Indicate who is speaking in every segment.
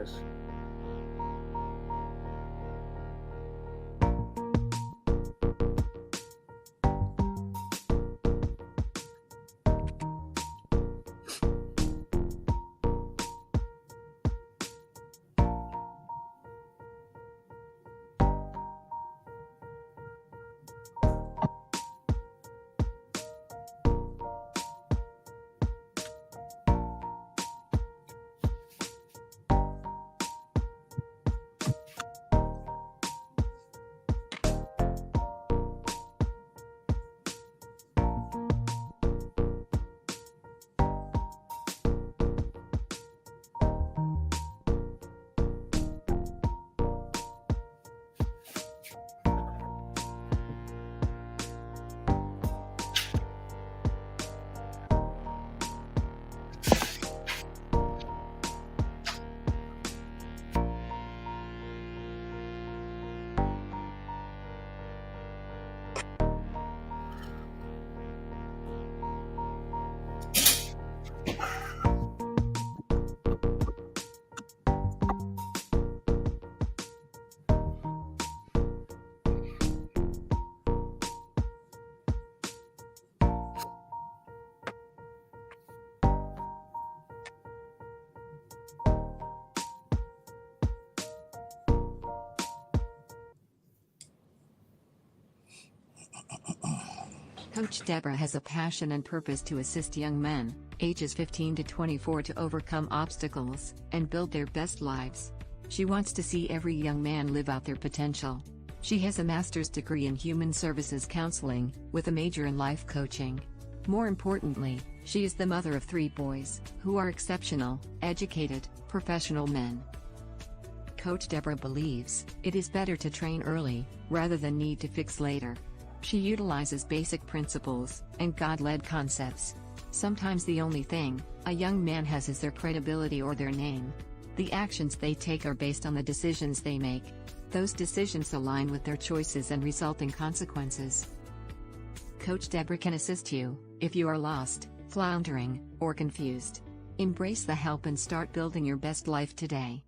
Speaker 1: Yes.
Speaker 2: Coach Deborah has a passion and purpose to assist young men, ages 15 to 24, to overcome obstacles and build their best lives. She wants to see every young man live out their potential. She has a master's degree in human services counseling, with a major in life coaching. More importantly, she is the mother of 3 boys, who are exceptional, educated, professional men. Coach Deborah believes it is better to train early, rather than need to fix later. She utilizes basic principles and God-led concepts. Sometimes the only thing a young man has is their credibility or their name. The actions they take are based on the decisions they make. Those decisions align with their choices and result in consequences. Coach Deborah can assist you if you are lost, floundering, or confused. Embrace the help and start building your best life today.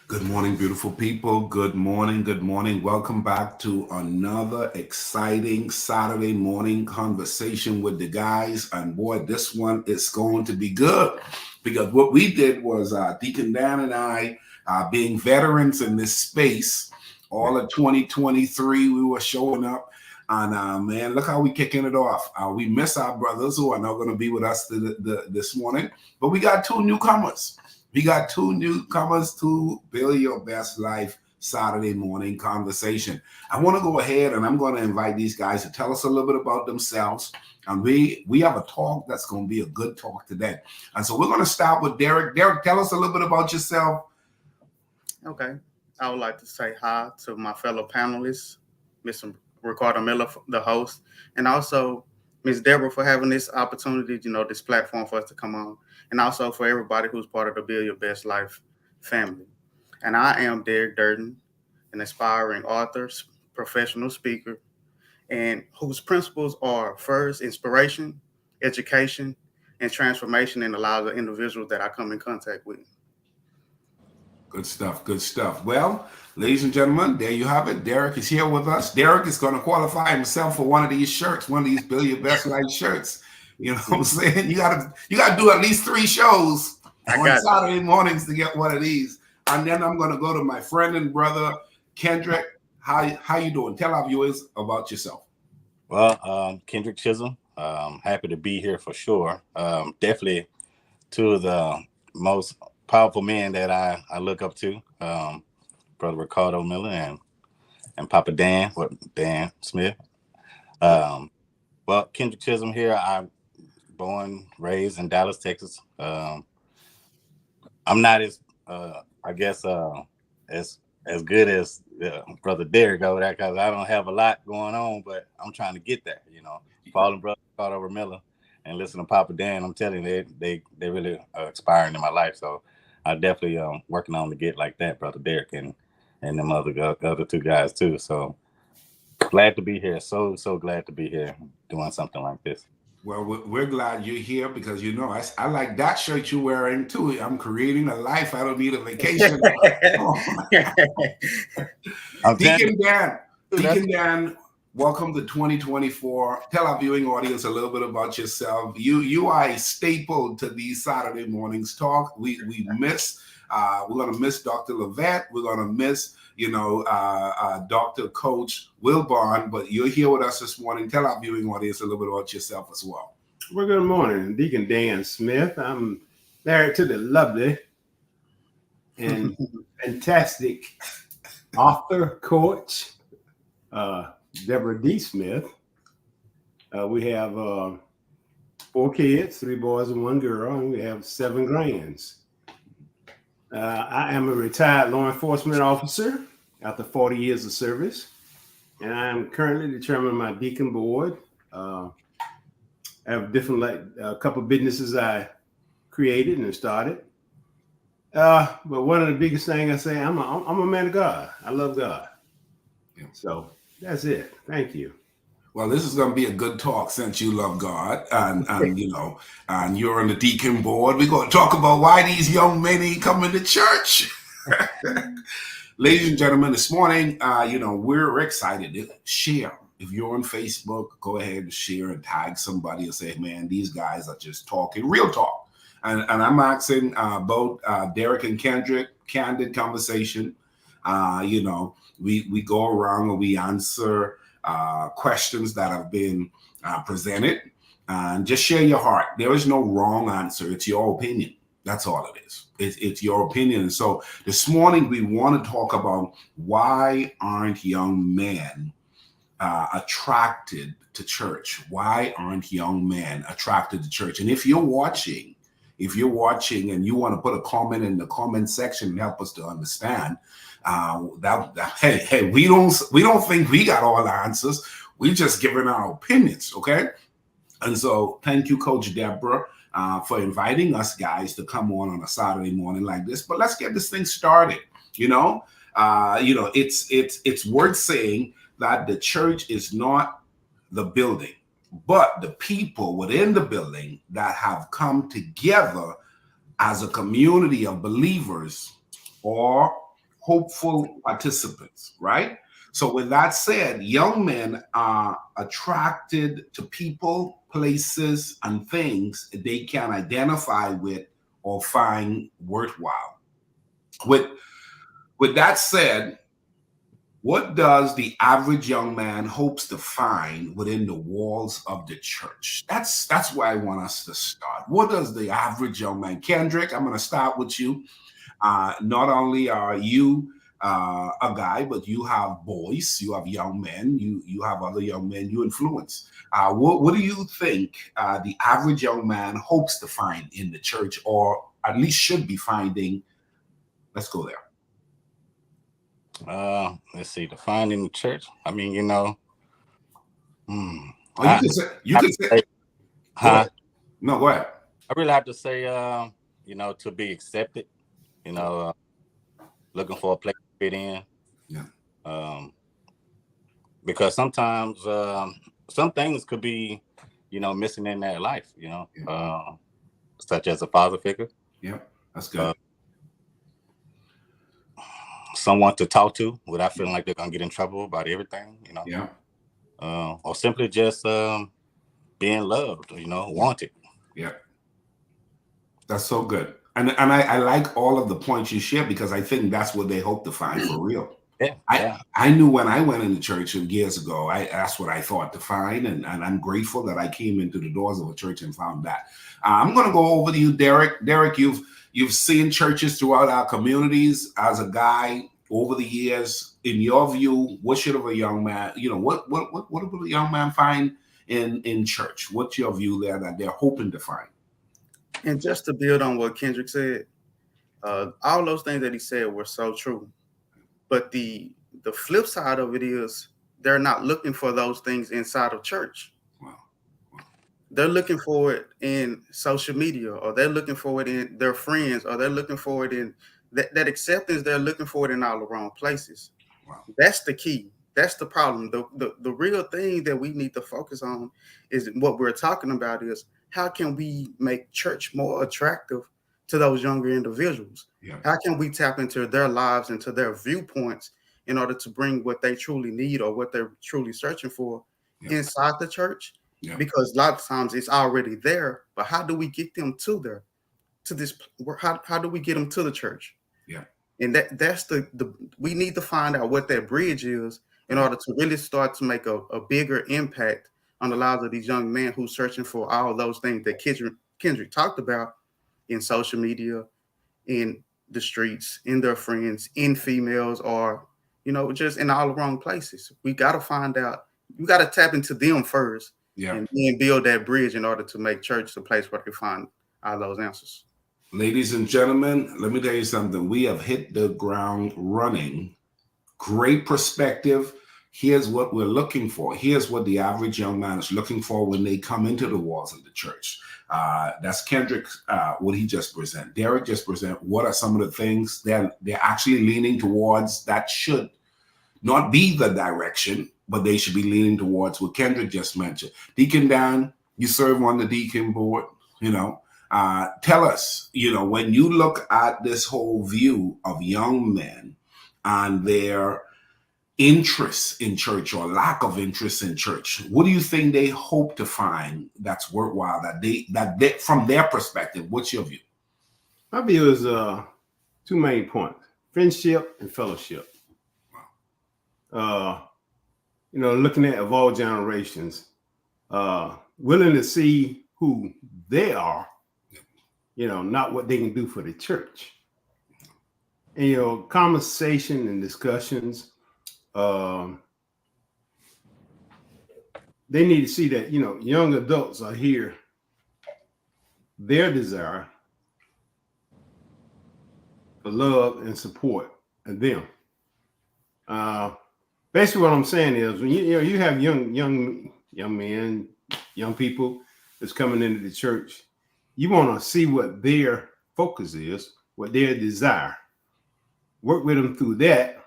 Speaker 3: Good morning, beautiful people. Good morning. Good morning. Welcome back to another exciting Saturday morning conversation with the guys. And boy, this one is going to be good, because what we did was Deacon Dan and I, being veterans in this space, all of 2023, we were showing up. And man, look how we kicking it off. We miss our brothers who are not going to be with us this morning, but we got 2 newcomers. We got 2 newcomers to Build Your Best Life Saturday morning conversation. I want to go ahead and I'm going to invite these guys to tell us a little bit about themselves. And we have a talk that's going to be a good talk today. And so we're going to start with Derek. Derek, tell us a little bit about yourself.
Speaker 1: Okay. I would like to say hi to my fellow panelists, Mr. Ricardo Miller, the host, and also Ms. Deborah for having this opportunity, this platform for us to come on, and also for everybody who's part of the Build Your Best Life family. And I am Derek Durden, an aspiring author, professional speaker, and whose principles are first inspiration, education, and transformation in the lives of individuals that I come in contact with.
Speaker 3: Good stuff. Good stuff. Well, ladies and gentlemen, there you have it. Derek is here with us. Derek is going to qualify himself for one of these shirts, one of these Build Your Best Life shirts. You know what I'm saying? You gotta do at least 3 shows on Saturday mornings to get one of these. And then I'm going to go to my friend and brother, Kendrick. How you doing? Tell our viewers about yourself.
Speaker 4: Well, Kendrick Chisholm. Happy to be here for sure. Definitely two of the most powerful men that I look up to, Brother Ricardo Miller and Papa Dan Smith. Well, Kendrick Chisholm here. I'm born, raised in Dallas, Texas. I'm not I guess, as good as Brother Derek over there because I don't have a lot going on, but I'm trying to get there. Following Brother Ricardo Miller and listen to Papa Dan. I'm telling you, they really are expiring in my life. So I definitely working on to get like that, Brother Derek and them other two guys too. So glad to be here. So glad to be here doing something like this.
Speaker 3: Well, we're glad you're here because I like that shirt you're wearing too. I'm creating a life. I don't need a vacation. Deacon Dan, welcome to 2024. Tell our viewing audience a little bit about yourself. You are a staple to these Saturday mornings talk. We're gonna miss Dr. Levette. We're gonna miss Dr. Coach Wilborn, but you're here with us this morning. Tell our viewing audience a little bit about yourself as well.
Speaker 5: Well, good morning, Deacon Dan Smith. I'm married to the lovely and fantastic author, coach, Deborah D. Smith. We have 4 kids, 3 boys and 1 girl, and we have 7 grands. I am a retired law enforcement officer after 40 years of service, and I'm currently determining my deacon board. I have a couple of businesses I created and started. But one of the biggest things I say, I'm a man of God. I love God. Yeah. So that's it. Thank you.
Speaker 3: Well, this is going to be a good talk since you love God and and you're on the deacon board. We're going to talk about why these young men ain't coming to church. Ladies and gentlemen, this morning, we're excited to share. If you're on Facebook, go ahead and share and tag somebody and say, man, these guys are just talking real talk. And I'm asking both Derek and Kendrick, candid conversation. We go around and we answer questions that have been presented, and just share your heart. There is no wrong answer. It's your opinion. That's all it is. It's your opinion. And so this morning we want to talk about why aren't young men attracted to church? Why aren't young men attracted to church? And if you're watching and you want to put a comment in the comment section and help us to understand, hey, we don't think we got all the answers. We just giving our opinions, okay? And so thank you, Coach Deborah, for inviting us guys to come on a Saturday morning like this. But let's get this thing started. It's worth saying that the church is not the building, but the people within the building that have come together as a community of believers or hopeful participants, right? So with that said, young men are attracted to people, places, and things they can identify with or find worthwhile. With that said, what does the average young man hopes to find within the walls of the church? That's where I want us to start. What does the average young man? Kendrick, I'm going to start with you. Not only are you a guy, but you have boys, you have young men, you have other young men you influence. What do you think the average young man hopes to find in the church, or at least should be finding? Let's go there.
Speaker 4: Let's see, to find in the church. I mean, you
Speaker 3: could say.
Speaker 4: Huh?
Speaker 3: No, go ahead.
Speaker 4: I really have to say, to be accepted. Looking for a place to fit in.
Speaker 3: Yeah.
Speaker 4: Because sometimes some things could be, missing in their life. Such as a father figure.
Speaker 3: Yeah, that's good.
Speaker 4: Someone to talk to without feeling like they're gonna get in trouble about everything,
Speaker 3: Yeah.
Speaker 4: Or simply just being loved, wanted.
Speaker 3: Yeah, that's so good, and I like all of the points you share because I think that's what they hope to find for real.
Speaker 4: Yeah, yeah.
Speaker 3: I knew when I went into church years ago, that's what I thought to find, and I'm grateful that I came into the doors of a church and found that. I'm going to go over to you, Derek. Derek, you've seen churches throughout our communities as a guy over the years. In your view, what should a young man, what would a young man find in church? What's your view there that they're hoping to find?
Speaker 1: And just to build on what Kendrick said, all those things that he said were so true. But the flip side of it is they're not looking for those things inside of church.
Speaker 3: Wow.
Speaker 1: They're looking for it in social media, or they're looking for it in their friends, or they're looking for it in that acceptance. They're looking for it in all the wrong places.
Speaker 3: Wow.
Speaker 1: That's the key. That's the problem. The real thing that we need to focus on is what we're talking about is how can we make church more attractive to those younger individuals?
Speaker 3: Yeah.
Speaker 1: How can we tap into their lives, into their viewpoints in order to bring what they truly need or what they're truly searching for inside the church? Yeah. Because a lot of times it's already there, but how do we get them to this? How do we get them to the church?
Speaker 3: Yeah.
Speaker 1: And that's the we need to find out what that bridge is in order to really start to make a bigger impact on the lives of these young men who's searching for all those things that Kendrick talked about in social media, in the streets, in their friends, in females, or just in all the wrong places. We got to find out. You got to tap into them first, and then build that bridge in order to make church the place where they find all those answers.
Speaker 3: Ladies and gentlemen, let me tell you something. We have hit the ground running. Great perspective. Here's what we're looking for. Here's what the average young man is looking for when they come into the walls of the church. That's Kendrick, what he just presented. Derek just presented what are some of the things that they're actually leaning towards that should not be the direction, but they should be leaning towards what Kendrick just mentioned. Deacon Dan, you serve on the deacon board, tell us, when you look at this whole view of young men and their interest in church or lack of interest in church, what do you think they hope to find that's worthwhile, that they from their perspective? What's your view?
Speaker 5: My view is two main points: friendship and fellowship. Looking at of all generations, willing to see who they are, not what they can do for the church. And conversation and discussions, they need to see that young adults are here, their desire for love and support of them. Basically what I'm saying is when you have young men, young people that's coming into the church, you want to see what their focus is, what their desire. Work with them through that,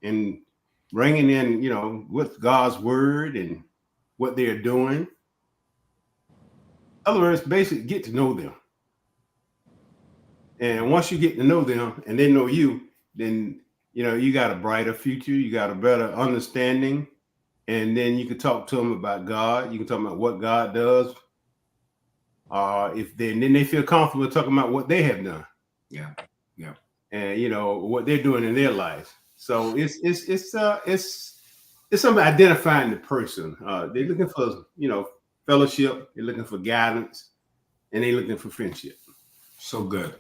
Speaker 5: and bringing in, with God's word and what they're doing. In other words, basically get to know them. And once you get to know them and they know you, then, you got a brighter future, you got a better understanding. And then you can talk to them about God. You can talk about what God does. Then they feel comfortable talking about what they have done.
Speaker 3: Yeah.
Speaker 5: And what they're doing in their lives. So it's something identifying the person. They're looking for fellowship. They're looking for guidance, and they're looking for friendship.
Speaker 3: So good.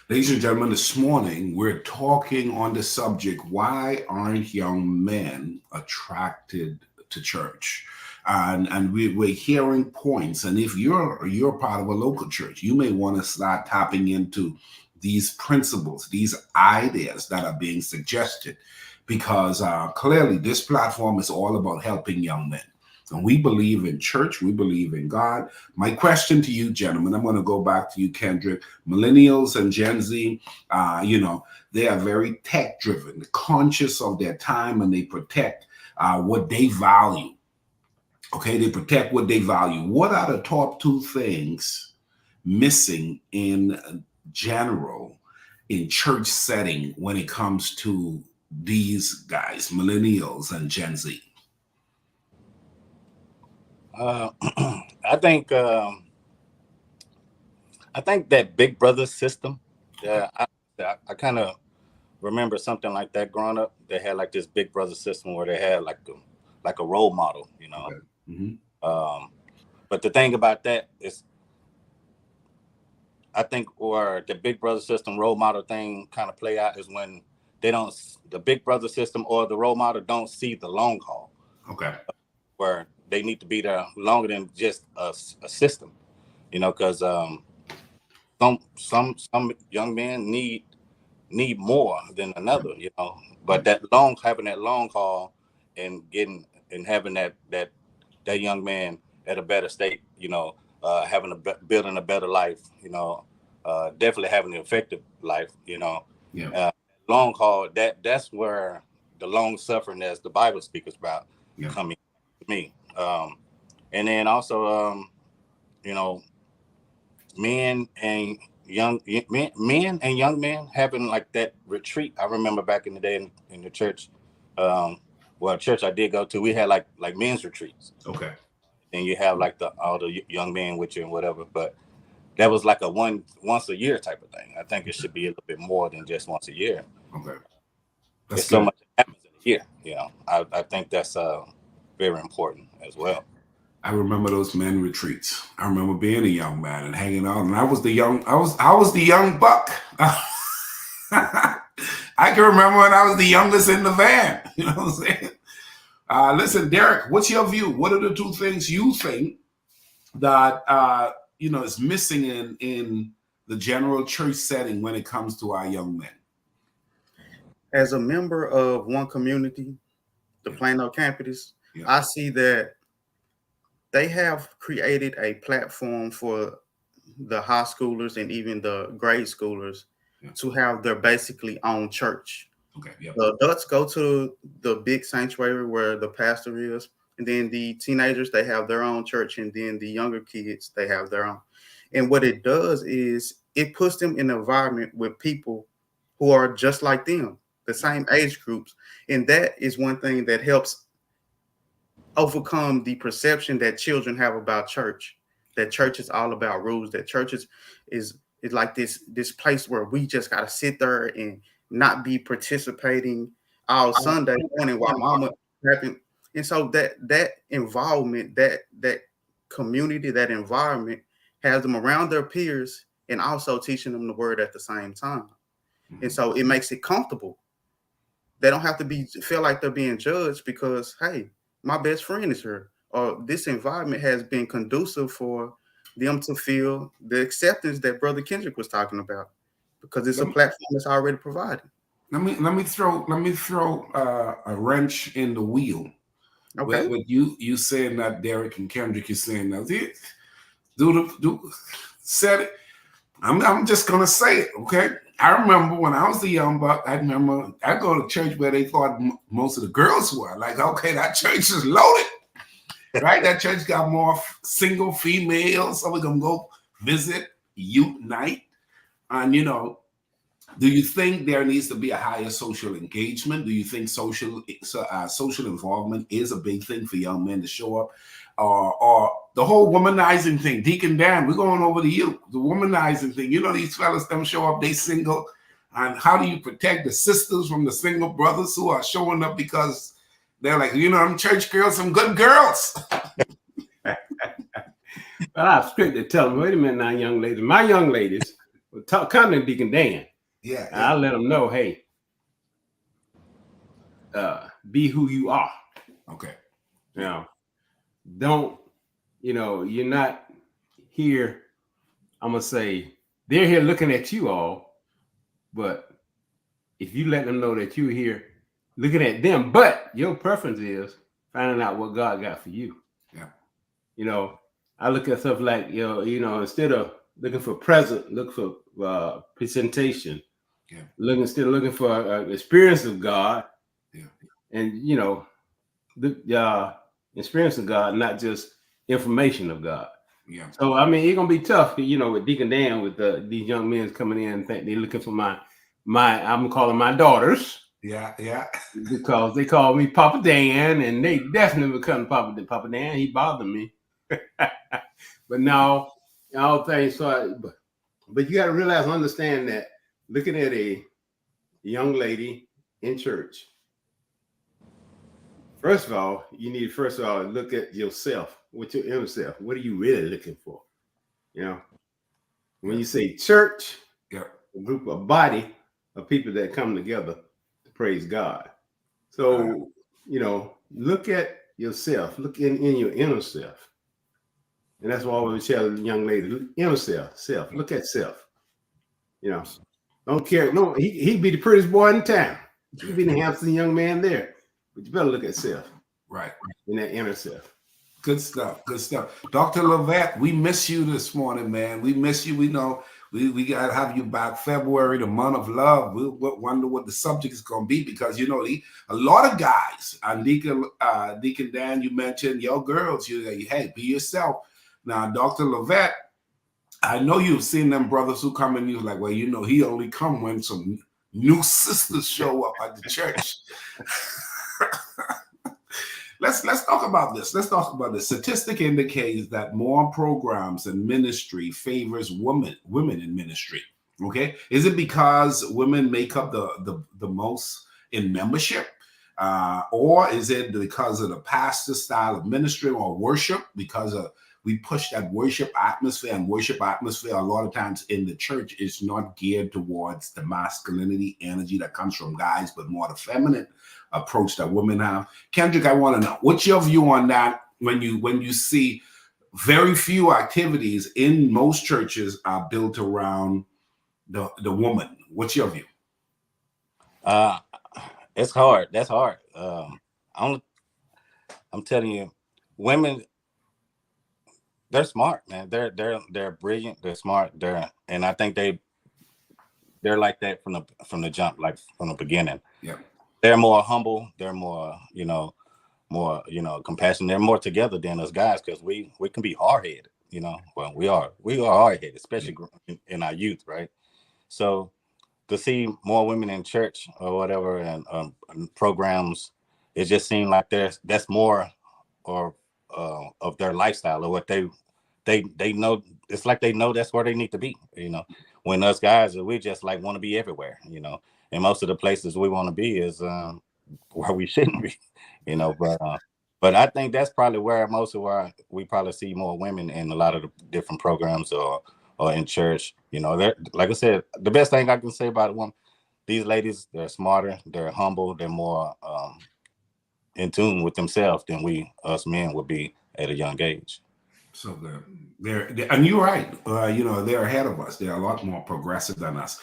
Speaker 3: Ladies and gentlemen, this morning we're talking on the subject: why aren't young men attracted to church? And we're hearing points. And if you're part of a local church, you may want to start tapping into these principles, these ideas that are being suggested, because clearly this platform is all about helping young men. And we believe in church, we believe in God. My question to you, gentlemen, I'm going to go back to you, Kendrick. Millennials and Gen Z, they are very tech-driven, conscious of their time, and they protect what they value. Okay, they protect what they value. What are the top two things missing in general in church setting when it comes to these guys, millennials and Gen Z?
Speaker 4: I think that Big Brother system. I kind of remember something like that growing up. They had like this big brother system where they had like a role model, you know.
Speaker 3: Okay. Mm-hmm.
Speaker 4: But the thing about that is, I think where the big brother system role model thing kind of play out is when the big brother system or the role model don't see the long haul,
Speaker 3: Okay.
Speaker 4: where they need to be there longer than just a system, you know, because some young men need more than another, you know. But having that long haul and having that young man at a better state, you know, building a better life, you know, definitely having an effective life, you know.
Speaker 3: Yeah.
Speaker 4: Long haul, that's where the long suffering, as the Bible speaks about, coming to me. And then also, you know, men and young men having like that retreat. I remember back in the day in the church, church I did go to, we had like men's retreats.
Speaker 3: Okay.
Speaker 4: And you have like all the young men with you and whatever, but that was like a once a year type of thing. I think it should be a little bit more than just once a year.
Speaker 3: Okay.
Speaker 4: There's so much that happens in a year, you know. I think that's very important as well.
Speaker 3: I remember those men retreats. I remember being a young man and hanging out, and I was the young buck. I can remember when I was the youngest in the van. You know what I'm saying? Listen, Derek, what's your view? What are the two things you think that is missing in the general church setting when it comes to our young men?
Speaker 1: As a member of one community, the Plano campus, I see that they have created a platform for the high schoolers and even the grade schoolers to have their basically own church.
Speaker 3: Okay. Yep.
Speaker 1: The adults go to the big sanctuary where the pastor is, and then the teenagers, they have their own church, and then the younger kids, they have their own. And what it does is it puts them in an environment with people who are just like them, the same age groups. And that is one thing that helps overcome the perception that children have about church, that church is all about rules, that church is like this place where we just got to sit there and not be participating all Sunday morning while mama having. And so that involvement, that community, that environment has them around their peers and also teaching them the word at the same time. And so it makes it comfortable. They don't have to feel like they're being judged because, hey, my best friend is here, or this environment has been conducive for them to feel the acceptance that Brother Kendrick was talking about, because it's a platform that's already provided.
Speaker 3: Let me throw a wrench in the wheel.
Speaker 1: Okay.
Speaker 3: With you saying that, Derek and Kendrick, you're saying that. Said it. I'm just gonna say it, okay? I remember when I was the young buck, I go to church where they thought most of the girls were. Like, okay, that church is loaded, right? That church got more single females, so we're gonna go visit youth night. And do you think there needs to be a higher social engagement? Do you think social involvement is a big thing for young men to show up? Or the whole womanizing thing, Deacon Dan, we're going over to you. The womanizing thing, these fellas, them show up, they single. And how do you protect the sisters from the single brothers who are showing up because they're like, I'm church girls, some good girls.
Speaker 5: But I was quick to tell them, wait a minute now, young ladies. My young ladies, come to Deacon Dan.
Speaker 3: Yeah.
Speaker 5: I let them know, hey, be who you are.
Speaker 3: Okay.
Speaker 5: Don't, you're not here. I'm going to say they're here looking at you all, but if you let them know that you're here looking at them, but your preference is finding out what God got for you.
Speaker 3: Yeah.
Speaker 5: I look at stuff like, instead of looking for present, look for presentation.
Speaker 3: Yeah.
Speaker 5: Still looking for experience of God.
Speaker 3: Yeah.
Speaker 5: And, the experience of God, not just information of God.
Speaker 3: Yeah.
Speaker 5: So, I mean, it's going to be tough, with Deacon Dan, with these young men coming in and think they're looking for I'm calling my daughters.
Speaker 3: Yeah. Yeah.
Speaker 5: Because they call me Papa Dan, and they definitely become Papa Dan. He bothered me. But now, all things, but you got to realize and understand that looking at a young lady in church, first of all, you need to look at yourself, with your inner self. What are you really looking for? You know, when you say church,
Speaker 3: Yeah.
Speaker 5: a group, a body of people that come together to praise God. So, look at yourself, look in your inner self. And that's why I always tell the young lady, inner self, look at self. Don't care. No, he'd be the prettiest boy in town. He'd be the handsome young man there. But you better look at self.
Speaker 3: Right.
Speaker 5: In that inner self.
Speaker 3: Good stuff. Good stuff. Dr. Levette, we miss you this morning, man. We miss you. We know we got to have you back February, the month of love. We'll wonder what the subject is going to be because, a lot of guys, and Deacon Dan, you mentioned your girls, hey, be yourself. Now, Dr. Levette, I know you've seen them brothers who come and you're like, well, he only come when some new sisters show up at the church. Let's talk about this. Let's talk about this. Statistic indicates that more programs and ministry favors women in ministry. Okay, is it because women make up the most in membership, or is it because of the pastor style of ministry or worship? Because we push that worship atmosphere, and worship atmosphere a lot of times in the church is not geared towards the masculinity energy that comes from guys, but more the feminine approach that women have. Kendrick, I want to know, what's your view on that when you see very few activities in most churches are built around the woman? What's your view?
Speaker 4: It's hard. That's hard. I'm telling you, women, they're smart, man. They're brilliant. They're smart. And I think they're like that from the jump, like from the beginning.
Speaker 3: Yeah.
Speaker 4: They're more humble. They're more, more, compassionate. They're more together than us guys because we can be hard-headed, Well, we are hard-headed, especially in our youth, right? So to see more women in church or whatever and programs, it just seemed like that's more of their lifestyle or what they know. It's like they know that's where they need to be, When us guys, we just like want to be everywhere, And most of the places we want to be is where we shouldn't be, But I think that's probably where we probably see more women in a lot of the different programs or in church. They're, like I said, the best thing I can say about one, these ladies, they're smarter, they're humble, they're more in tune with themselves than us men would be at a young age.
Speaker 3: So they're and you're right. They're ahead of us. They're a lot more progressive than us.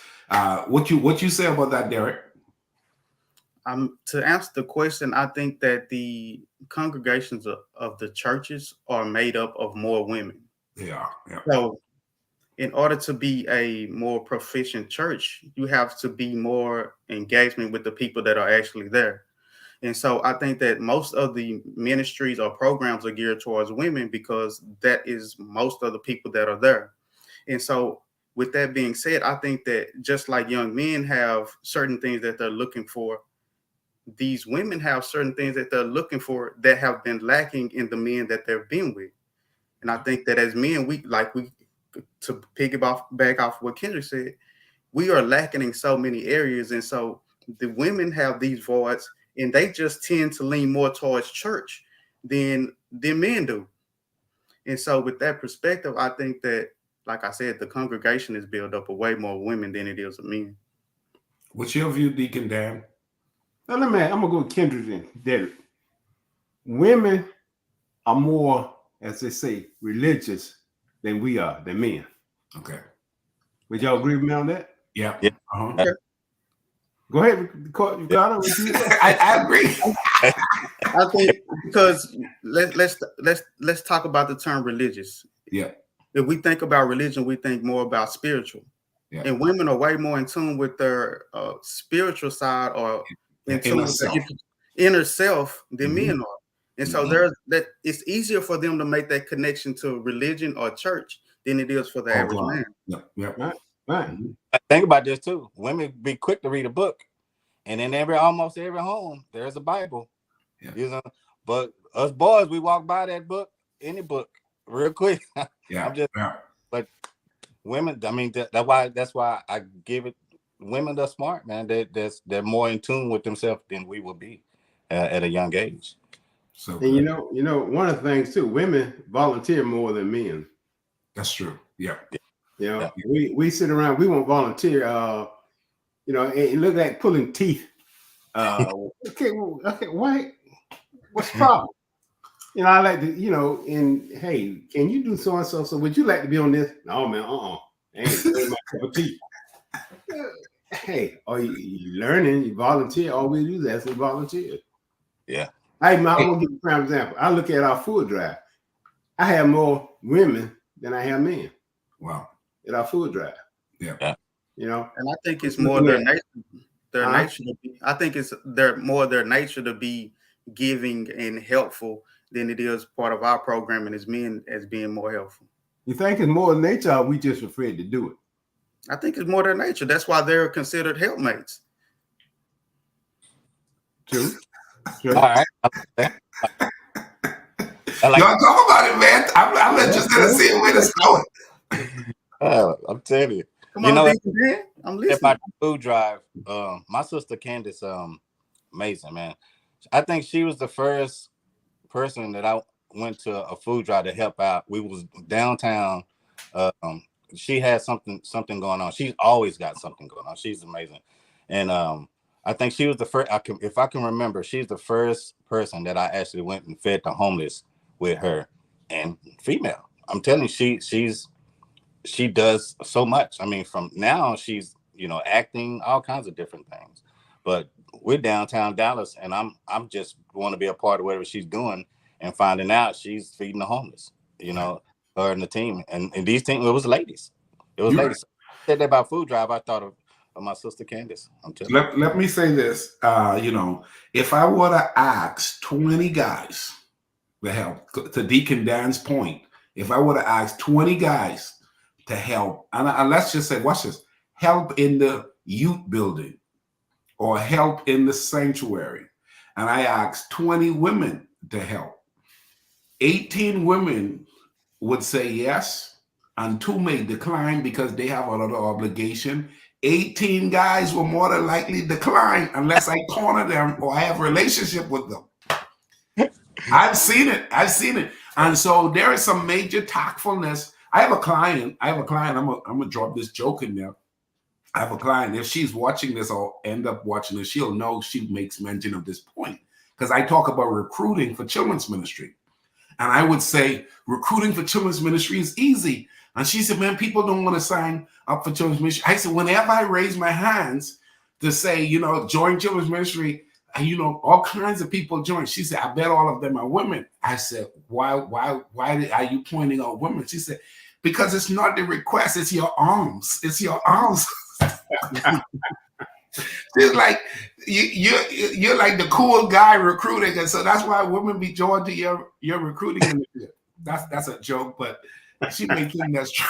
Speaker 3: What you say about that, Derek?
Speaker 1: To answer the question, I think that the congregations of the churches are made up of more women.
Speaker 3: They are. Yeah.
Speaker 1: So in order to be a more proficient church, you have to be more engagement with the people that are actually there. And so I think that most of the ministries or programs are geared towards women because that is most of the people that are there. And so with that being said, I think that just like young men have certain things that they're looking for, these women have certain things that they're looking for that have been lacking in the men that they've been with. And I think that as men, to piggyback back off what Kendrick said, we are lacking in so many areas. And so the women have these voids and they just tend to lean more towards church than men do. And so with that perspective, I think that, like I said, the congregation is built up of way more women than it is of men.
Speaker 3: What's your view, Deacon Dan?
Speaker 5: Now, I'm going to go with Kendrick and Derek. Women are more, as they say, religious than we are, than men.
Speaker 3: Okay.
Speaker 5: Would y'all agree with me on that?
Speaker 3: Yeah.
Speaker 4: Yeah.
Speaker 3: Uh-huh.
Speaker 1: Okay.
Speaker 5: Go ahead, Ricardo.
Speaker 3: I agree.
Speaker 1: I think because let's talk about the term religious.
Speaker 3: Yeah.
Speaker 1: If we think about religion, we think more about spiritual. Yeah. And women are way more in tune with their spiritual side or in tune with their inner self than men are. And so that it's easier for them to make that connection to religion or church than it is for the average man.
Speaker 3: Yeah.
Speaker 5: Right.
Speaker 4: Think about this too. Women be quick to read a book, and in almost every home there's a Bible. Yeah. But us boys, we walk by that book, any book, real quick.
Speaker 3: Yeah.
Speaker 4: But women, I mean, that's why I give it women are smart, man. They're more in tune with themselves than we will be at a young age.
Speaker 3: So
Speaker 5: And
Speaker 3: good.
Speaker 5: one of the things too, women volunteer more than men.
Speaker 3: That's true. Yeah.
Speaker 4: Yeah.
Speaker 5: We sit around, we won't volunteer. And look at pulling teeth. Okay, why? What's the problem? I like to, and hey, can you do so and so? So would you like to be on this? No, man, ain't my cup of tea. Hey, are you learning? You volunteer. All we do is actually volunteer.
Speaker 4: Yeah.
Speaker 5: I'm gonna give you a prime example. I look at our food drive. I have more women than I have men.
Speaker 3: Wow.
Speaker 5: At our food drive.
Speaker 3: Yeah.
Speaker 1: And I think it's more their nature. Nature to be. I think it's their nature to be giving and helpful than it is part of our programming as men as being more helpful.
Speaker 5: You think it's more nature, or we just afraid to do it?
Speaker 1: I think it's more their nature. That's why they're considered helpmates.
Speaker 5: True.
Speaker 4: All right.
Speaker 3: Y'all talk about it, man. I'm interested to see where it's going.
Speaker 4: I'm telling you.
Speaker 1: Come on, man. I'm listening.
Speaker 4: About the food drive, my sister Candace, amazing, man. I think she was the first person that I went to a food drive to help out. We was downtown. She had something going on. She's always got something going on. She's amazing. And I think she was the first, if I can remember, she's the first person that I actually went and fed the homeless with her, and female. I'm telling you, she does so much. I mean, from now she's, acting, all kinds of different things. But we're downtown Dallas, and I'm just want to be a part of whatever she's doing, and finding out she's feeding the homeless. Her and the team, and these teams, it was ladies. It was ladies. Right. Said that about food drive. I thought of my sister Candace. I'm telling you.
Speaker 3: Let me say this. If I were to ask 20 guys to help, to Deacon Dan's point, if I were to ask 20 guys to help, and let's just say, watch this, help in the youth building or help in the sanctuary, and I asked 20 women to help, 18 women would say yes, and 2 may decline because they have another obligation. 18 guys will more than likely decline unless I corner them or I have a relationship with them. I've seen it. And so there is some major tactfulness. I have a client. I'm gonna drop this joke in there. I have a client. If she's watching this or end up watching this, she'll know she makes mention of this point, because I talk about recruiting for children's ministry. And I would say recruiting for children's ministry is easy. And she said, man, people don't want to sign up for children's ministry. I said, whenever I raise my hands to say, join children's ministry, all kinds of people join. She said, I bet all of them are women. I said, why are you pointing out women? She said, because it's not the request, it's your arms. It's your arms. It's like you're like the cool guy recruiting, and so that's why women be joined to your recruiting initiative. That's a joke, but she may think that's true.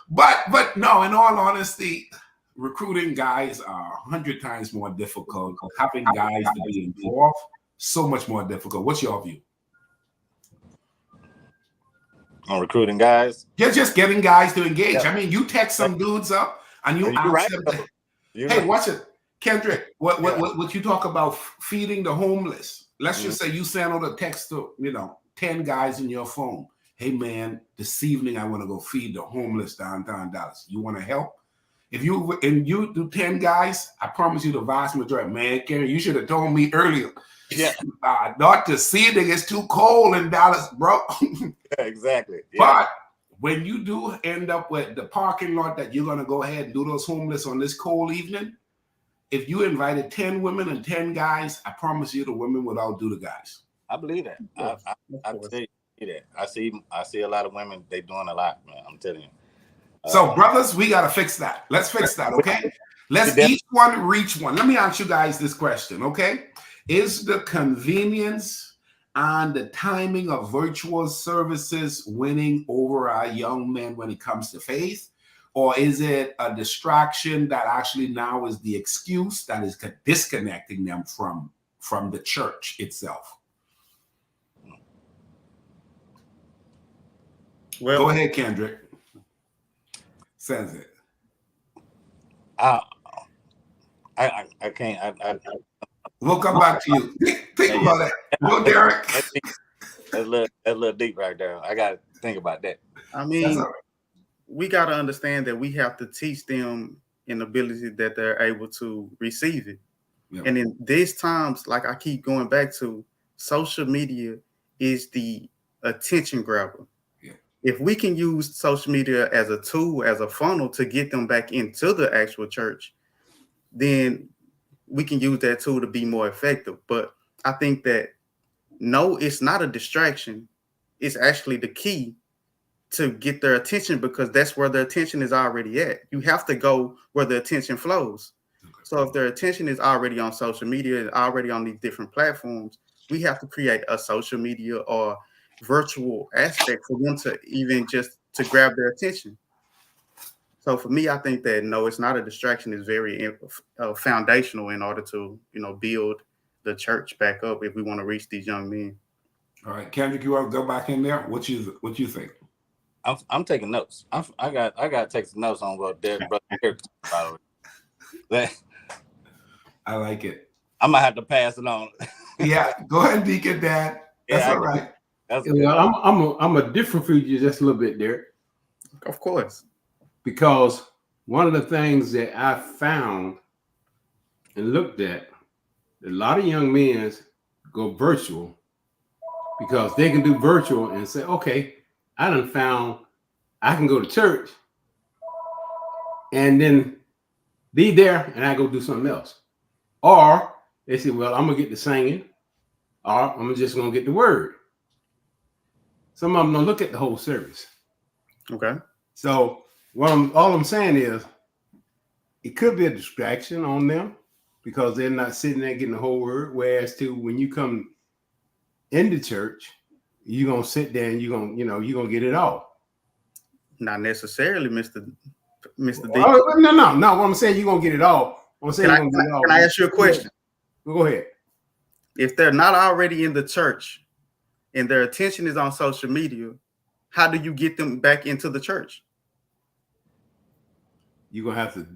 Speaker 3: But no, in all honesty, recruiting guys are 100 times more difficult. Having guys to be involved, so much more difficult. What's your view
Speaker 4: on recruiting guys?
Speaker 3: Just getting guys to engage. Yeah. I mean, you text some dudes up and you ask them, hey, watch it, Kendrick. What you talk about feeding the homeless? Let's just say you send out a text to 10 guys in your phone. Hey man, this evening I want to go feed the homeless downtown Dallas. You want to help? If you do 10 guys, I promise you the vast majority. Man, Karen, you should have told me earlier.
Speaker 4: Yeah,
Speaker 3: not to see it. It's too cold in Dallas, bro.
Speaker 4: Yeah, exactly. Yeah.
Speaker 3: But when you do end up with the parking lot that you're gonna go ahead and do those homeless on this cold evening, if you invited 10 women and 10 guys, I promise you the women would outdo the guys.
Speaker 4: I believe that. I tell you that. I see a lot of women. They doing a lot, man. I'm telling you.
Speaker 3: So, brothers, we gotta fix that. Let's fix that, okay? Let's each one reach one. Let me ask you guys this question, okay? Is the convenience and the timing of virtual services winning over our young men when it comes to faith? Or is it a distraction that actually now is the excuse that is disconnecting them from the church itself? Well, go ahead, Kendrick. Says it.
Speaker 4: I I can't.
Speaker 3: We'll come back to you. Think
Speaker 4: Yeah,
Speaker 3: about it. Go, Derek.
Speaker 4: that's deep. That's a little deep right there. I got to think about that.
Speaker 1: I
Speaker 3: That's all
Speaker 1: mean,
Speaker 3: right.
Speaker 1: we got to understand that we have to teach them an ability that they're able to receive it.
Speaker 3: Yeah.
Speaker 1: And in these times, like I keep going back to, social media is the attention grabber.
Speaker 3: Yeah.
Speaker 1: If we can use social media as a tool, as a funnel to get them back into the actual church, then we can use that tool to be more effective. But I think that no, it's not a distraction. It's actually the key to get their attention, because that's where their attention is already at. You have to go where the attention flows.
Speaker 3: Okay.
Speaker 1: So if their attention is already on social media and already on these different platforms, we have to create a social media or virtual aspect for them to even just to grab their attention. So for me, I think that no, it's not a distraction. It's very foundational in order to, build the church back up if we want to reach these young men.
Speaker 3: All right, Kendrick, you want to go back in there? What you think?
Speaker 4: I'm taking notes. I got to take some notes on what Derek brother Derek about. That
Speaker 3: I like it.
Speaker 4: I might have to pass it on.
Speaker 3: Yeah, go ahead, Deacon Dad. That's
Speaker 4: Yeah,
Speaker 3: all right.
Speaker 4: That's good.
Speaker 5: Well, I'm a different for you just a little bit, Derek,
Speaker 1: Of course.
Speaker 5: because one of the things that I found and looked at, a lot of young men go virtual because they can do virtual and say, okay, I done found I can go to church and then be there and I go do something else. Or they say, well, I'm gonna get to singing, or I'm just gonna get the word. Some of them don't look at the whole service.
Speaker 1: Okay.
Speaker 5: So all I'm saying is it could be a distraction on them because they're not sitting there getting the whole word. Whereas when you come into church, you're gonna sit there and you're gonna get it all.
Speaker 1: Not necessarily, Mr. D.
Speaker 5: Oh, no. What I'm saying, you're gonna get it all. I'm saying
Speaker 1: Can I ask you a question?
Speaker 5: Go ahead.
Speaker 1: If they're not already in the church and their attention is on social media, how do you get them back into the church?
Speaker 5: You're gonna have to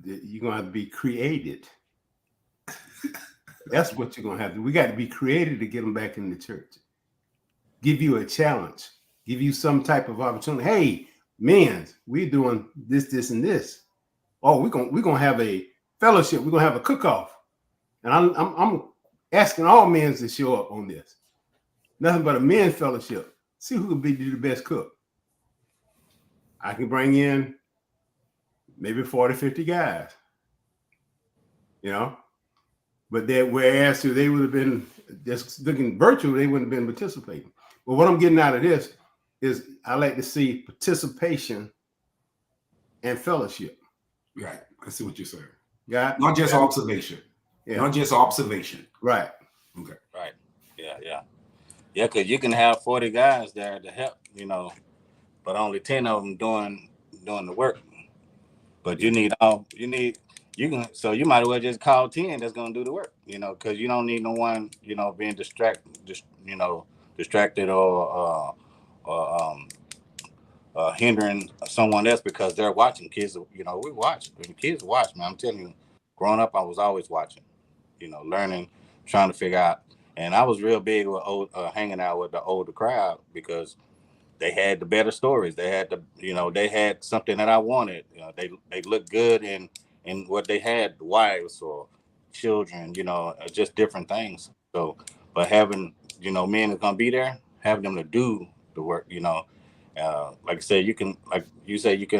Speaker 5: be created. That's what you're gonna have to. We got to be created to get them back in the church. Give you a challenge. Give you some type of opportunity. Hey, men, we're doing this, and this. Oh, we're gonna have a fellowship. We're gonna have a cook-off, and I'm asking all men to show up on this. Nothing but a men's fellowship. See who can be the best cook. I can bring in maybe 40, 50 guys, but whereas they would have been just looking virtual, they wouldn't have been participating. But what I'm getting out of this is I like to see participation and fellowship.
Speaker 3: Right. I see what you're saying.
Speaker 5: Yeah.
Speaker 3: Not just observation.
Speaker 5: Yeah.
Speaker 3: Not just observation.
Speaker 5: Right.
Speaker 3: Okay.
Speaker 4: Right. Yeah. Because you can have 40 guys there to help, but only 10 of them doing the work. But you so you might as well just call 10 that's gonna do the work, because you don't need no one, being distracted or hindering someone else because they're watching. Kids, we watch. When kids watch, man, I'm telling you, growing up, I was always watching, learning, trying to figure out. And I was real big with hanging out with the older crowd because they had the better stories. They had they had something that I wanted. They looked good in what they had, wives or children, just different things. So, but having, men that's gonna be there, having them to do the work, like I said, you can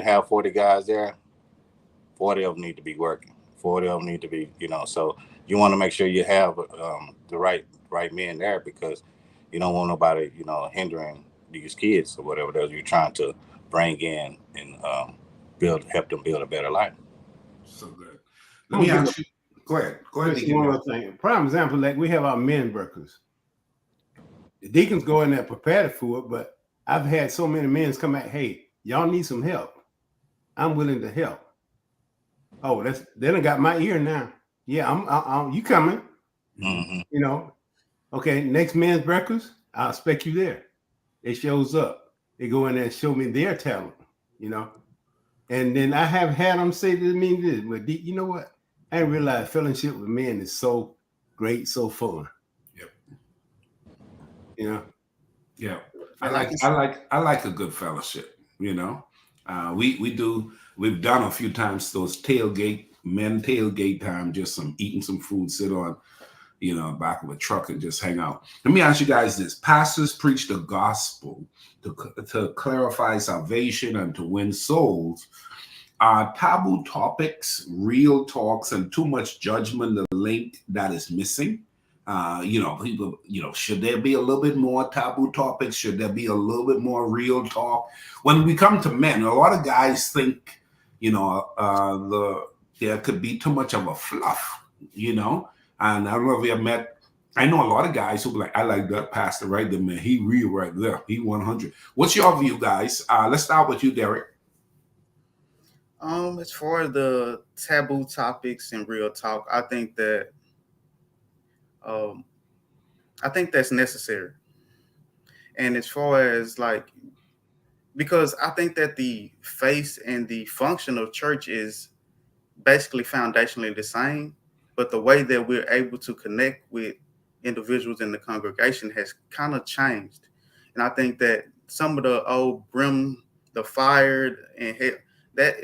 Speaker 4: have 40 guys there. 40 of them need to be working. 40 of them need to be, so you want to make sure you have the right men there because you don't want nobody, hindering these kids or whatever it is you're trying to bring in and help them build a better life.
Speaker 3: So good. Let me ask you. Go ahead.
Speaker 5: One other thing. Prime example, like we have our men workers. The deacons go in there prepared for it, but I've had so many men come back, hey, y'all need some help. I'm willing to help. Oh, they done got my ear now. Yeah, I'm you coming.
Speaker 4: Mm-hmm.
Speaker 5: Okay, next men's breakfast, I'll expect you there. They shows up. They go in there and show me their talent, And then I have had them say to me this, but you know what? I didn't realize fellowship with men is so great, so fun.
Speaker 3: Yep.
Speaker 5: You know?
Speaker 3: Yeah.
Speaker 1: And I can
Speaker 3: I like a good fellowship, you know. We've done a few times those men tailgate time, just some eating some food, sit on, back of a truck and just hang out. Let me ask you guys this. Pastors preach the gospel to clarify salvation and to win souls. Are taboo topics, real talks, and too much judgment the link that is missing? People, should there be a little bit more taboo topics? Should there be a little bit more real talk? When we come to men, a lot of guys think, there could be too much of a fluff, and I don't know if you have met, I know a lot of guys who be like, I like that pastor right there, man. He real right there. He 100. What's your view, guys? Let's start with you, Derek.
Speaker 1: as far as the taboo topics and real talk, um, I think that's necessary. And as far as like, because I think that the face and the function of church is basically foundationally the same, but the way that we're able to connect with individuals in the congregation has kind of changed. And I think that some of the old the fired and that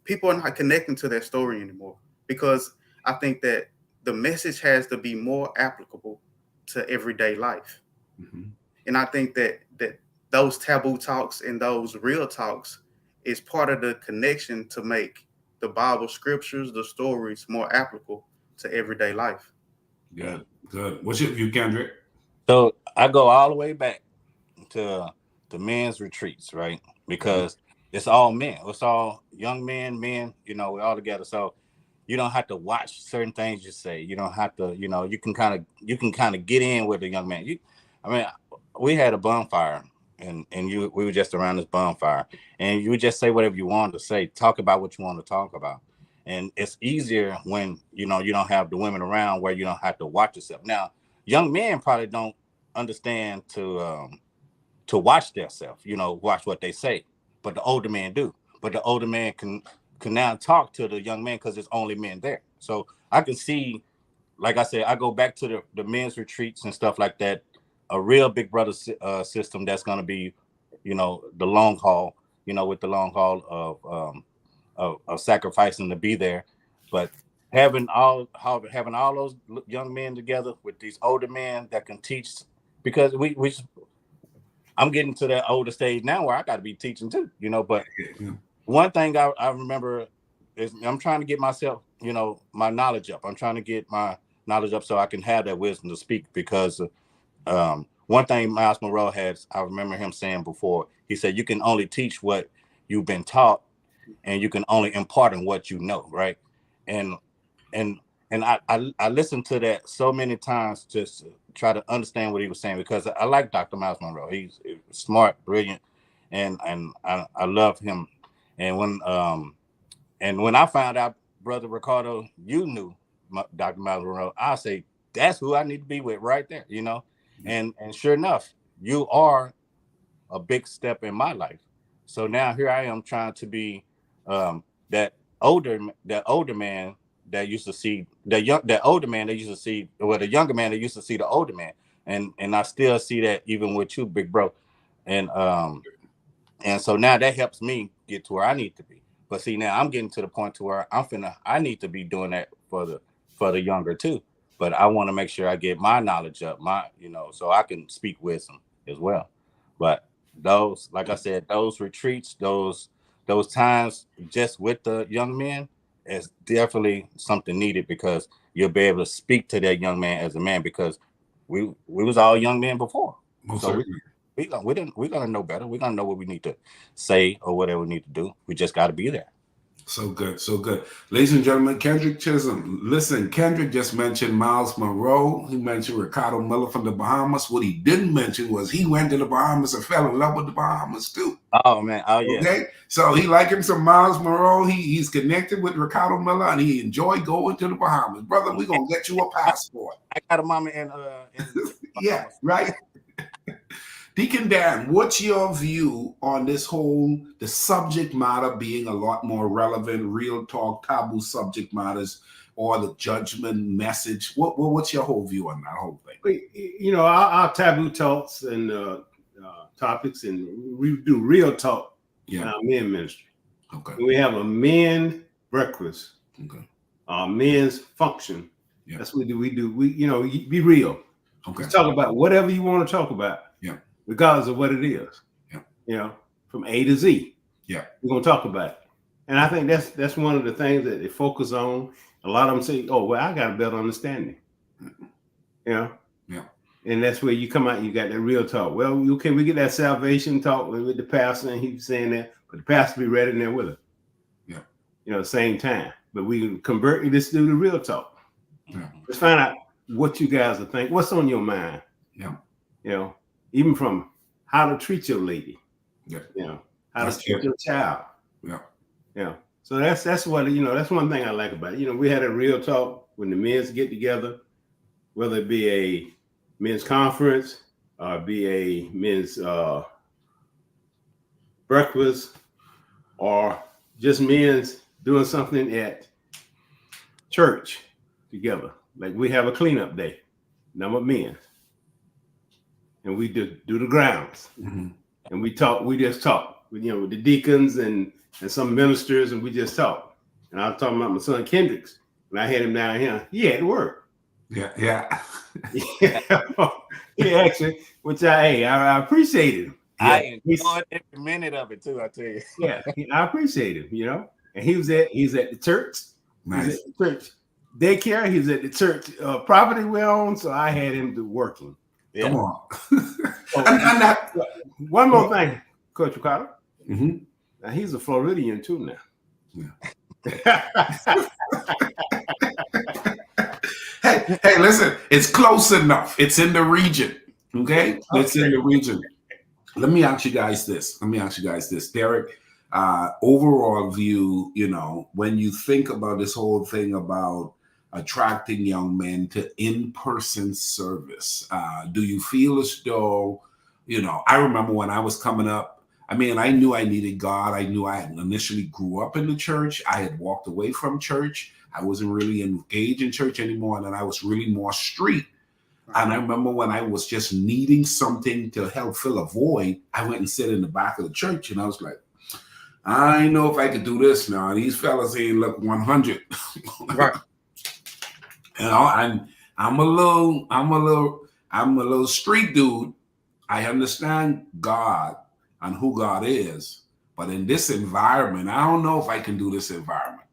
Speaker 1: people are not connecting to that story anymore, because I think that the message has to be more applicable to everyday life.
Speaker 3: Mm-hmm.
Speaker 1: And I think that those taboo talks and those real talks is part of the connection to make the Bible scriptures, the stories more applicable to everyday life.
Speaker 3: Good, good. What's your view, Kendrick?
Speaker 4: So I go all the way back to the men's retreats, right? Because it's all men. It's all young men, we're all together. So you don't have to watch certain things you say. You don't have to, you can kind of get in with the young man. We had a bonfire and we were just around this bonfire and you would just say whatever you wanted to say, talk about what you want to talk about. And it's easier when, you don't have the women around where you don't have to watch yourself. Now, young men probably don't understand to watch themselves, watch what they say, but the older men do. But the older man can now talk to the young man because there's only men there. So I can see, like I said, I go back to the men's retreats and stuff like that. A real big brother system that's going to be, the long haul, with the long haul of sacrificing to be there, but having all those young men together with these older men that can teach, because I'm getting to that older stage now where I got to be teaching too, But one thing I remember is I'm trying to get myself, my knowledge up. I'm trying to get my knowledge up so I can have that wisdom to speak, because one thing Miles Monroe has, I remember him saying before, he said, you can only teach what you've been taught and you can only impart on what you know. Right. And and I listened to that so many times just to try to understand what he was saying, because I like Dr. Miles Monroe. He's smart, brilliant, and I love him. And when I found out, Brother Ricardo, you knew Dr. Miles Monroe, I say that's who I need to be with right there, And sure enough, you are a big step in my life. So now here I am trying to be that older man that used to see that older man that used to see, well, the younger man that used to see the older man, and I still see that even with you, big bro, and so now that helps me get to where I need to be. But see, now I'm getting to the point to where I need to be doing that for the younger too. But I want to make sure I get my knowledge up, so I can speak wisdom as well. But those, like I said, those retreats, those times just with the young men is definitely something needed, because you'll be able to speak to that young man as a man, because we was all young men before.
Speaker 3: Most
Speaker 4: So
Speaker 3: certainly.
Speaker 4: we're gonna know better. We're gonna know what we need to say or whatever we need to do. We just got to be there.
Speaker 3: So good, so good. Ladies and gentlemen, Kendrick Chisholm. Listen, Kendrick just mentioned Miles Monroe. He mentioned Ricardo Miller from the Bahamas. What he didn't mention was he went to the Bahamas and fell in love with the Bahamas too.
Speaker 4: Oh man, oh yeah.
Speaker 3: Okay, so he like him some Miles Monroe. He's connected with Ricardo Miller and he enjoyed going to the Bahamas. Brother, we're gonna get you a passport.
Speaker 4: I got a mama in
Speaker 3: Yeah, right. Deacon Dan, what's your view on this whole, the subject matter being a lot more relevant, real talk, taboo subject matters, or the judgment message? What's your whole view on that whole thing?
Speaker 5: You know, our taboo talks and topics, and we do real talk in our men ministry.
Speaker 3: Okay.
Speaker 5: We have a men breakfast.
Speaker 3: Okay.
Speaker 5: Men's function.
Speaker 3: Yeah.
Speaker 5: That's what we do. We, you know, be real.
Speaker 3: Okay.
Speaker 5: Just talk about whatever you want to talk about.
Speaker 3: Yeah.
Speaker 5: Regardless of what it is.
Speaker 3: Yeah.
Speaker 5: You know, from A to Z.
Speaker 3: Yeah.
Speaker 5: We're gonna talk about it. And I think that's one of the things that they focus on. A lot of them say, "Oh, well, I got a better understanding." You know.
Speaker 3: Yeah.
Speaker 5: And that's where you come out and you got that real talk. Well, okay, we get that salvation talk with the pastor, and he's saying that, but the pastor be right in there with us.
Speaker 3: Yeah.
Speaker 5: You know, same time. But we can convert you to do the real talk.
Speaker 3: Yeah.
Speaker 5: Let's find out what you guys are thinking. What's on your mind?
Speaker 3: Yeah.
Speaker 5: You know, even from how to treat your lady.
Speaker 3: Yeah.
Speaker 5: You know, how to treat your child.
Speaker 3: Yeah.
Speaker 5: Yeah. So that's what, you know, that's one thing I like about it. You know, we had a real talk when the men's get together, whether it be a men's conference or be a men's breakfast or just men's doing something at church together. Like we have a cleanup day, number of men. And we do the grounds.
Speaker 3: Mm-hmm.
Speaker 5: And we just talk, you know, with the deacons and some ministers, and we just talk. And I was talking about my son Kendricks. When I had him down here, he had to work.
Speaker 3: Yeah, yeah.
Speaker 5: He actually, which I appreciated him.
Speaker 4: I enjoyed every minute of it too, I tell you.
Speaker 5: Yeah, I appreciate him, you know. And he's at the church.
Speaker 3: Nice.
Speaker 5: He's at the church daycare. He's at the church property we own, so I had him to working.
Speaker 3: Yeah. Come on.
Speaker 5: and that, one more thing, Coach Ricardo.
Speaker 3: Mm-hmm.
Speaker 5: Now he's a Floridian too now.
Speaker 3: Yeah. Hey, listen, it's close enough. It's in the region. Okay? It's in the region. Let me ask you guys this. Derek, overall view, you know, when you think about this whole thing about attracting young men to in-person service, do you feel as though, you know, I remember when I was coming up, I mean, I knew I needed God. I knew I had initially grew up in the church. I had walked away from church. I wasn't really engaged in church anymore. And then I was really more street. And I remember when I was just needing something to help fill a void, I went and sat in the back of the church. And I was like, I know if I could do this now. These fellas ain't look 100.
Speaker 1: Right.
Speaker 3: You know, I'm a little street dude. I understand God and who God is, but in this environment, I don't know if I can do this environment.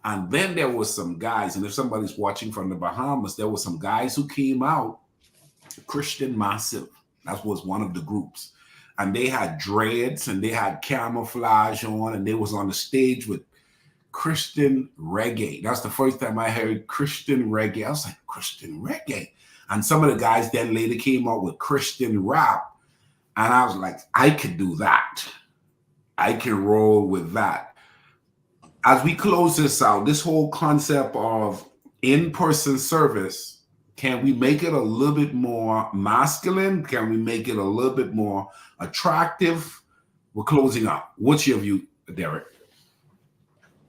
Speaker 3: And then there was some guys, and if somebody's watching from the Bahamas, there were some guys who came out, Christian Massive. That was one of the groups. And they had dreads and they had camouflage on, and they was on the stage with Christian reggae. That's the first time I heard Christian reggae. I was like, Christian reggae. And some of the guys then later came out with Christian rap. And I was like, I could do that. I can roll with that. As we close this out, this whole concept of in-person service, can we make it a little bit more masculine? Can we make it a little bit more attractive? We're closing out. What's your view, Derek?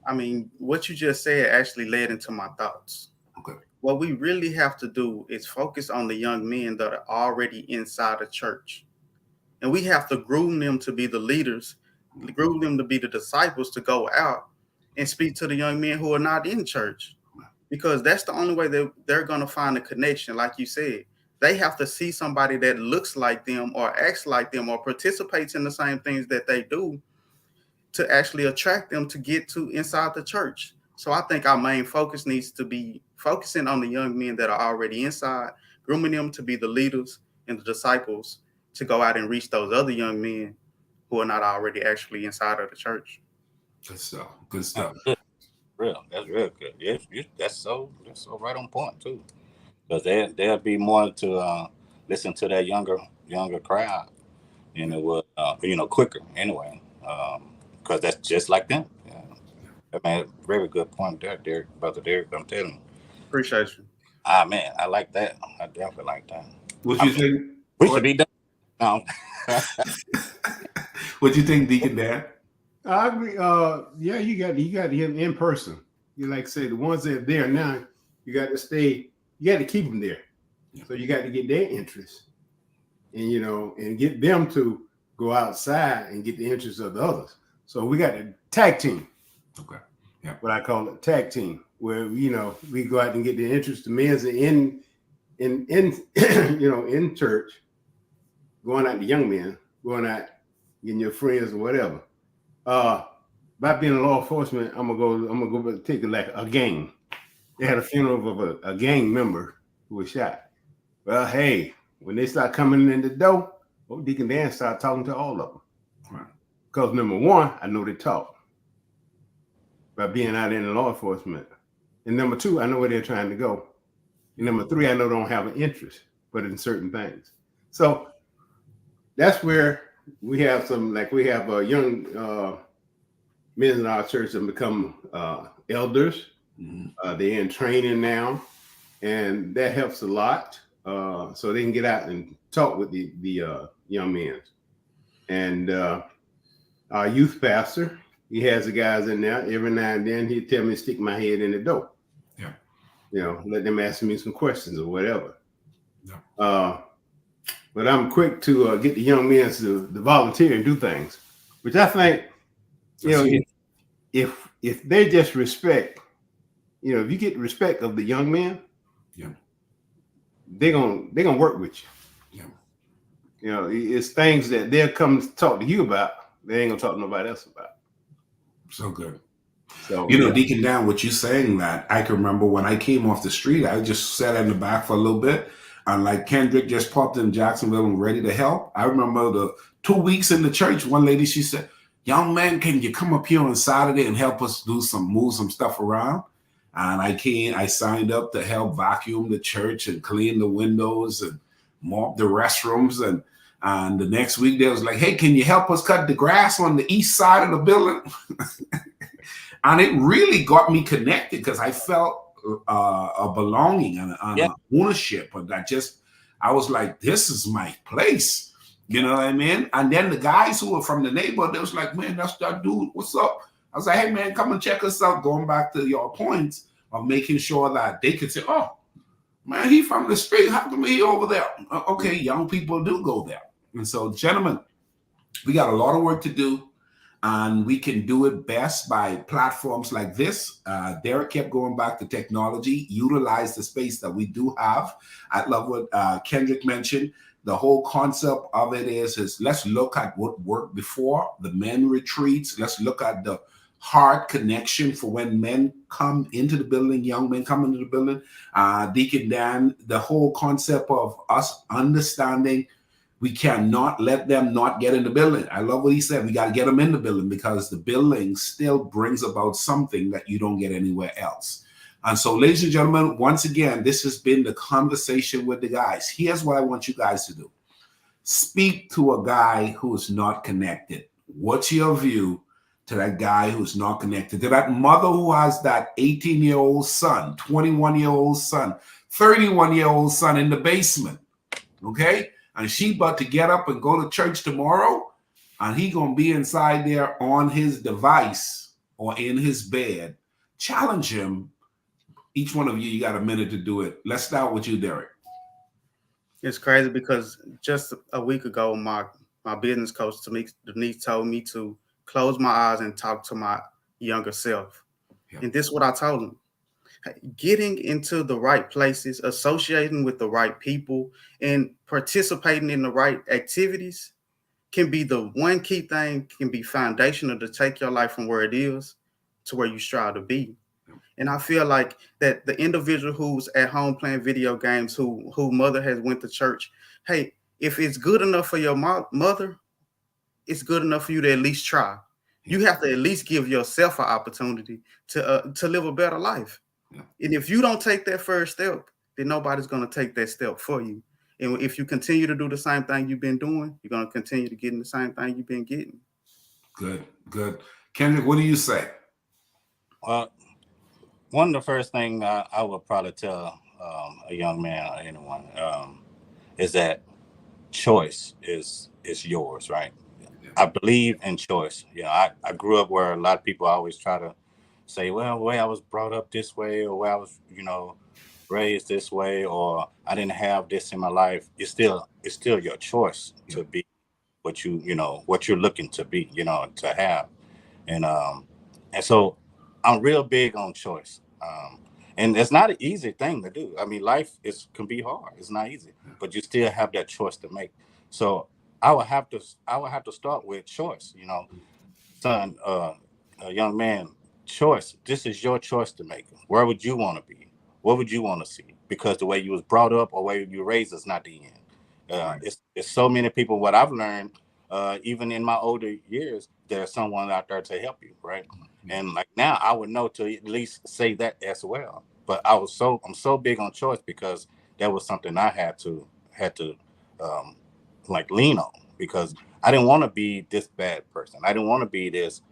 Speaker 1: I mean, what you just said actually led into my thoughts.
Speaker 3: Okay.
Speaker 1: What we really have to do is focus on the young men that are already inside the church. And we have to groom them to be the leaders, groom them to be the disciples to go out and speak to the young men who are not in church. Because that's the only way that they're going to find a connection. Like you said, they have to see somebody that looks like them or acts like them or participates in the same things that they do to actually attract them to get to inside the church. So I think our main focus needs to be focusing on the young men that are already inside, grooming them to be the leaders and the disciples to go out and reach those other young men who are not already actually inside of the church.
Speaker 3: Good stuff. Good stuff.
Speaker 4: That's real good. Yes, that's so right on point too. Because they'll be more to listen to that younger crowd, and it will quicker anyway. Because that's just like them. Yeah. I mean, very good point there, Derek, brother Derek. I'm telling you.
Speaker 1: Appreciate you.
Speaker 4: Man, I like that. I definitely like that.
Speaker 3: What you think?
Speaker 4: We should be done. Um,
Speaker 3: What do you think, Deacon Dan?
Speaker 5: I agree. Yeah, you got to him in person. You like say the ones that are there now, you got to stay. You got to keep them there. So you got to get their interest, and and get them to go outside and get the interest of the others. So we got a tag team.
Speaker 3: Okay. Yeah.
Speaker 5: What I call a tag team, where we go out and get the interest of men's in in church, going out to young men, going out getting your friends or whatever. By being a law enforcement, I'm gonna go take it like a gang. They had a funeral of a gang member who was shot. Well, hey, when they start coming in the door, Deacon Dan started talking to all of them.
Speaker 3: Right.
Speaker 5: Because number one, I know they talk by being out in the law enforcement. And number two, I know where they're trying to go. And number three, I know they don't have an interest, but in certain things. So that's where we have we have young men in our church that become elders.
Speaker 3: Mm-hmm.
Speaker 5: They're in training now, and that helps a lot. So they can get out and talk with the young men. And our youth pastor, he has the guys in there. Every now and then he'd tell me to stick my head in the door.
Speaker 3: Yeah.
Speaker 5: Let them ask me some questions or whatever.
Speaker 3: Yeah.
Speaker 5: But I'm quick to get the young men to volunteer and do things, which I think, if they just respect, if you get respect of the young men,
Speaker 3: yeah,
Speaker 5: they're gonna work with you.
Speaker 3: Yeah.
Speaker 5: It's things that they'll come to talk to you about. They ain't gonna talk to nobody else about.
Speaker 3: So good.
Speaker 5: So
Speaker 3: Deacon Dan, what you saying that I can remember when I came off the street, I just sat in the back for a little bit. And like Kendrick just popped in Jacksonville and ready to help. I remember the 2 weeks in the church, one lady, she said, "Young man, can you come up here on Saturday and help us move some stuff around?" And I signed up to help vacuum the church and clean the windows and mop the restrooms. And the next week they was like, "Hey, can you help us cut the grass on the east side of the building?" And it really got me connected because I felt a belonging and an ownership. And I was like, this is my place. You know what I mean? And then the guys who were from the neighborhood, they was like, "Man, that's that dude. What's up?" I was like, "Hey, man, come and check us out." Going back to your points of making sure that they could say, "Oh, man, he from the street. How come he over there?" Okay, young people do go there. And so, gentlemen, we got a lot of work to do. And we can do it best by platforms like this. Derek kept going back to technology, utilize the space that we do have. I love what Kendrick mentioned. The whole concept of it is let's look at what worked before, the men retreats. Let's look at the heart connection for when men come into the building, young men come into the building. Deacon Dan, the whole concept of us understanding we cannot let them not get in the building. I love what he said. We got to get them in the building because the building still brings about something that you don't get anywhere else. And so, ladies and gentlemen, once again, this has been the conversation with the guys. Here's what I want you guys to do. Speak to a guy who is not connected. What's your view to that guy who's not connected? To that mother who has that 18-year-old son, 21-year-old son, 31-year-old son in the basement, okay? And she about to get up and go to church tomorrow, and he gonna be inside there on his device or in his bed. Challenge him. Each one of you got a minute to do it. Let's start with you, Derek.
Speaker 1: It's crazy because just a week ago, my business coach Denise told me to close my eyes and talk to my younger self. Yeah. And this is what I told him. Getting into the right places, associating with the right people, and participating in the right activities can be the one key thing, can be foundational to take your life from where it is to where you strive to be. And I feel like that the individual who's at home playing video games, who mother has went to church, hey, if it's good enough for your mother, it's good enough for you to at least try. You have to at least give yourself an opportunity to live a better life. Yeah. And if you don't take that first step, then nobody's going to take that step for you. And if you continue to do the same thing you've been doing, you're going to continue to get in the same thing you've been getting.
Speaker 3: Good. Kendrick, what do you say?
Speaker 4: Well, one of the first things I would probably tell a young man or anyone is that choice is yours, right? I believe in choice. I grew up where a lot of people always try to say, well, the way I was brought up this way, or where I was, raised this way, or I didn't have this in my life. It's still your choice to be what you're looking to be, to have. And so I'm real big on choice. And it's not an easy thing to do. I mean, life can be hard. It's not easy, but you still have that choice to make. So I would have to start with choice. Son, a young man, choice. This is your choice to make. Where would you want to be? What would you want to see? Because the way you was brought up or way you were raised is not the end. It's so many people. What I've learned, even in my older years, there's someone out there to help you, right? And like now, I would know to at least say that as well. But I'm so big on choice because that was something I had to um, like lean on because I didn't want to be this bad person. I didn't want to be this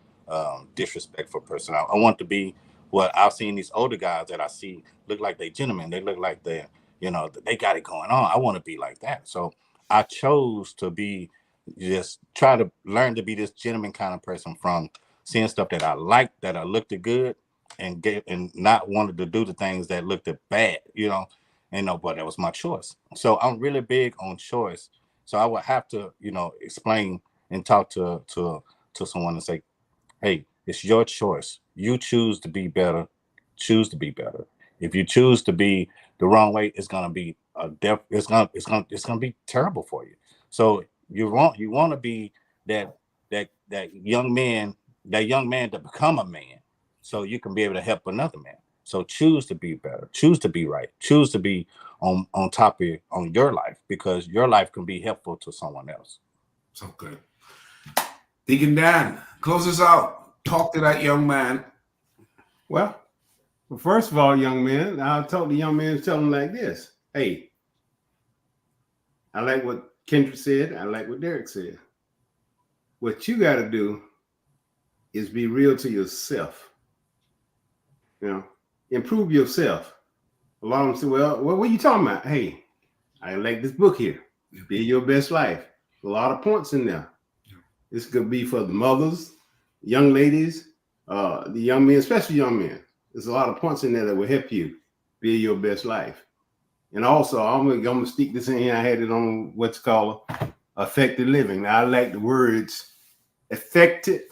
Speaker 4: disrespectful person. I want to be what I've seen these older guys that I see look like they gentlemen. They look like they got it going on. I want to be like that. So I chose to be just try to learn to be this gentleman kind of person from seeing stuff that I liked, that I looked good, and not wanted to do the things that looked bad, but that was my choice. So I'm really big on choice. So I would have to, explain and talk to someone and say, hey, it's your choice. You choose to be better. Choose to be better. If you choose to be the wrong way, it's gonna be it's gonna be terrible for you. So you want to be that young man to become a man, so you can be able to help another man. So choose to be better. Choose to be right. Choose to be on top of on your life because your life can be helpful to someone else.
Speaker 3: So good. Deacon Dan, close us out. Talk to that young man.
Speaker 5: Well, first of all, young man, I'll talk to young men and tell them like this. Hey, I like what Kendra said. I like what Derek said. What you got to do is be real to yourself. Improve yourself. A lot of them say, well, what are you talking about? Hey, I like this book here. Be your best life. A lot of points in there. This could be for the mothers, young ladies, the young men, especially young men. There's a lot of points in there that will help you be your best life. And also, I'm gonna stick this in here. I had it on what's called effective living. Now, I like the words effective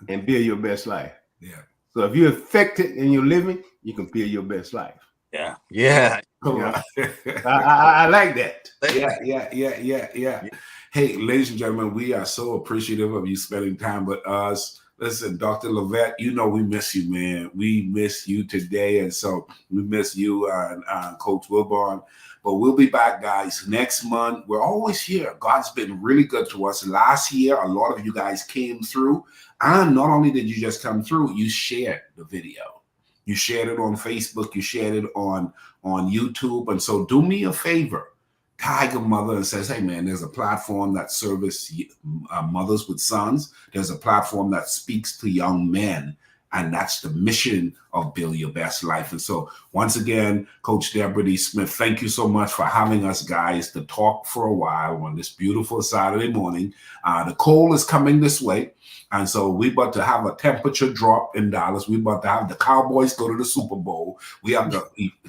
Speaker 5: and build your best life.
Speaker 3: Yeah.
Speaker 5: So if you're effective in your living, you can build your best life.
Speaker 4: Yeah.
Speaker 5: I like that.
Speaker 3: Yeah. Hey, ladies and gentlemen, we are so appreciative of you spending time with us. Listen, Dr. Levette, we miss you, man. We miss you today. And so we miss you and Coach Wilborn. But we'll be back, guys, next month. We're always here. God's been really good to us. Last year, a lot of you guys came through. And not only did you just come through, you shared the video. You shared it on Facebook. You shared it on YouTube. And so do me a favor. Tag a mother and says, hey, man, there's a platform that serves mothers with sons. There's a platform that speaks to young men. And that's the mission of Build Your Best Life. And so once again, Coach Deborah D. Smith, thank you so much for having us guys to talk for a while on this beautiful Saturday morning. The cold is coming this way. And so we about to have a temperature drop in Dallas. We about to have the Cowboys go to the Super Bowl. We have the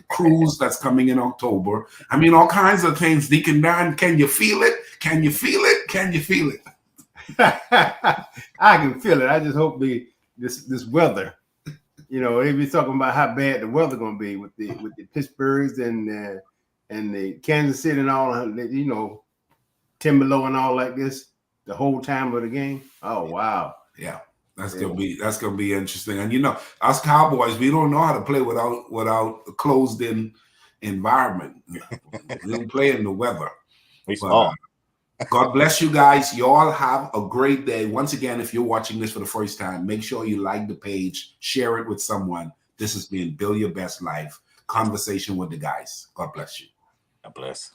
Speaker 3: cruise that's coming in October. I mean, all kinds of things. Deacon Dan, can you feel it? Can you feel it? Can you feel it?
Speaker 5: I can feel it. I just hope this weather, they be talking about how bad the weather gonna be with the Pittsburghs and the Kansas City and all, 10 below and all like this the whole time of the game. Oh wow.
Speaker 3: Yeah. That's gonna be interesting. And us Cowboys, we don't know how to play without a closed in environment. We don't play in the weather. God bless you guys. You all have a great day. Once again, if you're watching this for the first time, make sure you like the page, share it with someone. This has been Build Your Best Life, Conversation with the Guys. God bless you.
Speaker 4: God bless.